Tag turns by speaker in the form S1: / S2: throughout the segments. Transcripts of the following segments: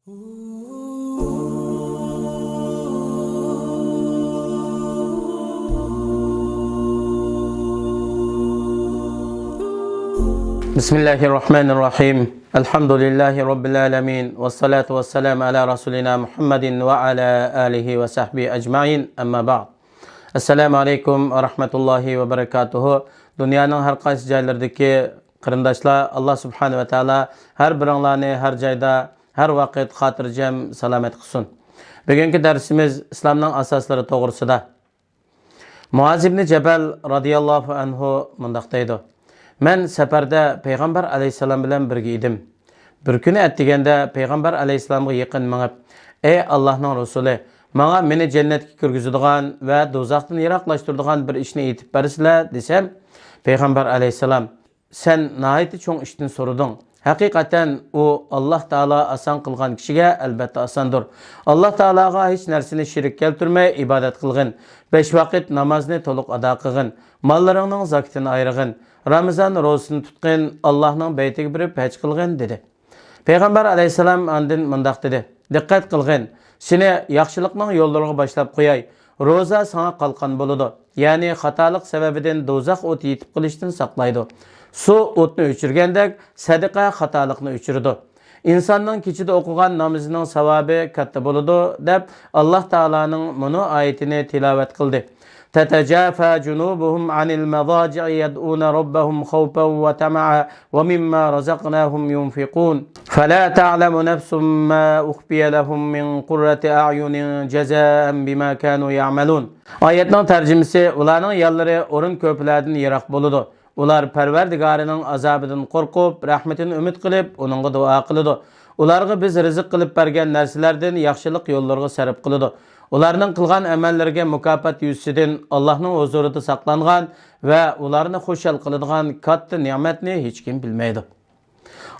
S1: Bismillahirrahmanirrahim. Elhamdülillahi Rabbil alemin. Ve salatu ve selamu ala Resulina Muhammedin ve ala alihi ve sahbihi ecmain. Amma ba'd. Esselamu aleyküm ve rahmetullahi ve berekatuhu. Dünyanın her qaysı joylaridagi qarindoshlar, Allah subhanahu ve taala her biringlarni her joyda, her vaqt xotirjam salomat qilsin. Bugungi darsimiz islomning asoslari to'g'risida. Muaz ibn Jabal radhiyallohu anhu mundaq deydi: Men saferde Peygamber aleyhisselam bilen birge idim. Bir kuni etdigende Peygamber aleyhisselamga yaqin minib, "Ey Allah'ın Resulü, bana meni cennetke kirgizadigan ve dozaqdan yiroqlashtiradigan bir ishni aytib bersizlar" desem, Peygamber aleyhisselam, "Sen nahayeti çoğ ishdan so'rading. Hakikaten o Allah Teala asan qilgan kishiga albatta asandır. Allah Teala'ga hech narsani shirik keltirmay ibodat qilgin. 5 vaqt namozni to'liq ado qilgin. Mollaringning zakatini ayrig'in. Ramazan rozasini tutqin, Allah'ın beytiga birib haj qilgin" dedi. Peygamber aleyhisselam andin mundaq dedi: "Diqqat qilgin. Seni yaxshilikning yo'llariga boshlab qo'yay. Roza sana qalqan bo'ladi. Ya'ni xatolik sababidan do'zax o'ti yetib qilishdan saqlaydi. Su o'tni o'chirgandek, sadaqa xatolikni o'chiradi. İnsanның kechida o'qigan namozining savobi katta bo'ladi" deb Alloh taolaning bunu oyatini tilovat qildi. تتجافى جنوبهم عن المضاجع يدعون ربهم خوفا وطمعا ومما رزقناهم ينفقون فلا تعلم نفس ما أخفي لهم من قرة أعين جزاء بما كانوا يعملون. Ayetning tarjimasi: ularning yo'llari o'rin ko'plardan yiroq bo'ladi. Ular Parvardigorining azobidan qo'rqib, rahmatini umid qilib, uningga duo qiladi. Ularga biz rizq qilib bergan narsalardan yaxshilik yo'llariga sarf qiladi. Ularning qilgan amallariga mukofot yuzasidan Allohning huzurida saqlangan va ularni xushal qiladigan katta ne'matni hech kim bilmaydi.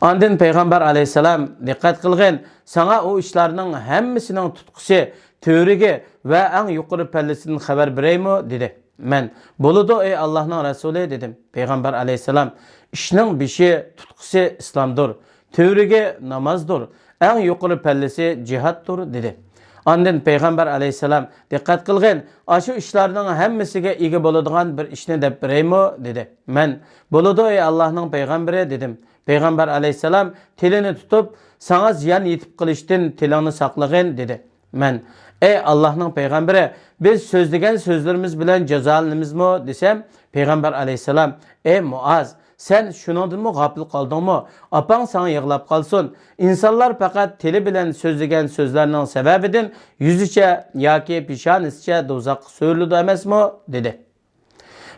S1: Ondan Peygamber aleyhisselam, "Diqqat qilgin, sana o ishlarning hammasining tutqusi, to'rigi va eng yuqori pallasidan xabar beraymi?" dedi. "Men, bo'ladi ey Allohning rasuli" dedim. Peygamber aleyhisselam, "Ishning beshi tutqusi islomdir, to'rigi namozdir, eng yuqori pallasi jihoddir" dedi. Ondan Peygamber aleyhisselam, "Diqqat qilgin, aşı ishlarning hammasiga ega bo'ladigan bir ishni deb beraymi?" dedi. "Men, bo'ladi ey Allohning payg'ambari" dedim. Peygamber aleyhisselam, "Tilini tutup sana ziyon yetib qilishdan tilingni saqlagin" dedi. "Men, ey Allohning payg'ambari, biz so'zlagan so'zlarimiz bilan jazolanamizmi?" desem, Peygamber aleyhisselam, "Ey Muaz, sen şunundan mı gafil kaldın mı? Apan sana yığılap kalsın. İnsanlar fakat tili bilen sözlegen sözlerinin sebebidin yüzüçe yaki pişanisçe dozak söylüdü emez mi?" dedi.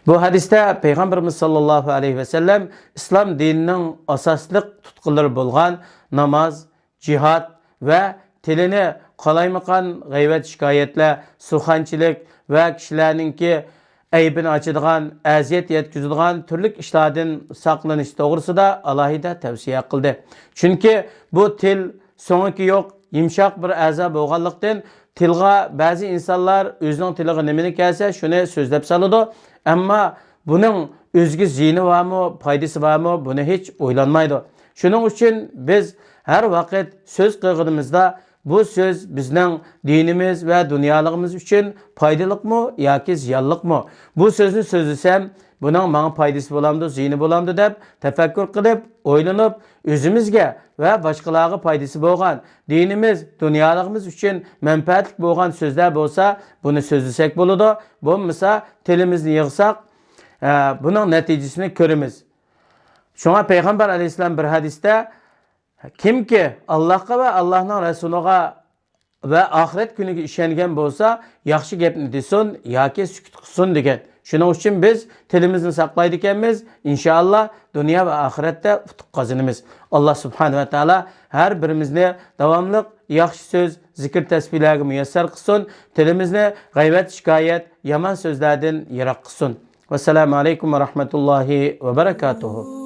S1: Bu hadiste Peygamberimiz sallallahu aleyhi ve sellem İslam dininin asaslık tutkuları bulgan namaz, cihad ve tilini kolaymakan gayvet şikayetle, suhançilik ve kişilerininki aybini açıdığan, əziyyət yetkizilgan türlük işlerden saqlanış doğrusida alohida tavsiye qildi. Çünkü bu til so'ngi yok, yumshoq bir a'zo bo'lganlikdan tilga ba'zi insonlar o'zining tiliga nimani kelsa shuni so'zlab soladi, ammo buning o'ziga ziyni bormi, foydasi bormi, buni hech o'ylanmaydi. Shuning uchun biz har vaqt so'z qilganimizda bu söz bizning dinimiz ve dunyoligimiz uchun foydalikmi yoki ziyonlikmi? Bu so'zni so'zlasam, buning menga foydasi bo'lamdi, ziyni bo'lamdi deb tafakkur qilib, o'ylanib, o'zimizga va boshqalarga foydasi bo'lgan, dinimiz, dunyoligimiz uchun manfaatli bo'lgan so'zlar bo'lsa, buni so'zlasak bo'ladi. Bo'lmasa, tilimizni yig'sak, buning natijasini ko'ramiz. Shunga Peygamber aleyhisselam bir hadisda, "Kimki Allah'a ve Allah'ın Resulü'ne ve ahiret günüge işengen bolsa, yaxshi gapni desin yoki sukut qilsin" degan. Shuning uchun biz tilimizni saqlaydi ekanmiz. İnşallah dünya ve ahirette utuq qozonamiz. Allah subhanahu ve taala her birimizni davomli yaxshi so'z, zikr tasbihlarga muyassar qilsin. Tilimizni g'aybat, shikoyat, yomon so'zlardan yiroq qilsin. Vesselamu alaykum ve rahmetullahi ve berekatuhu.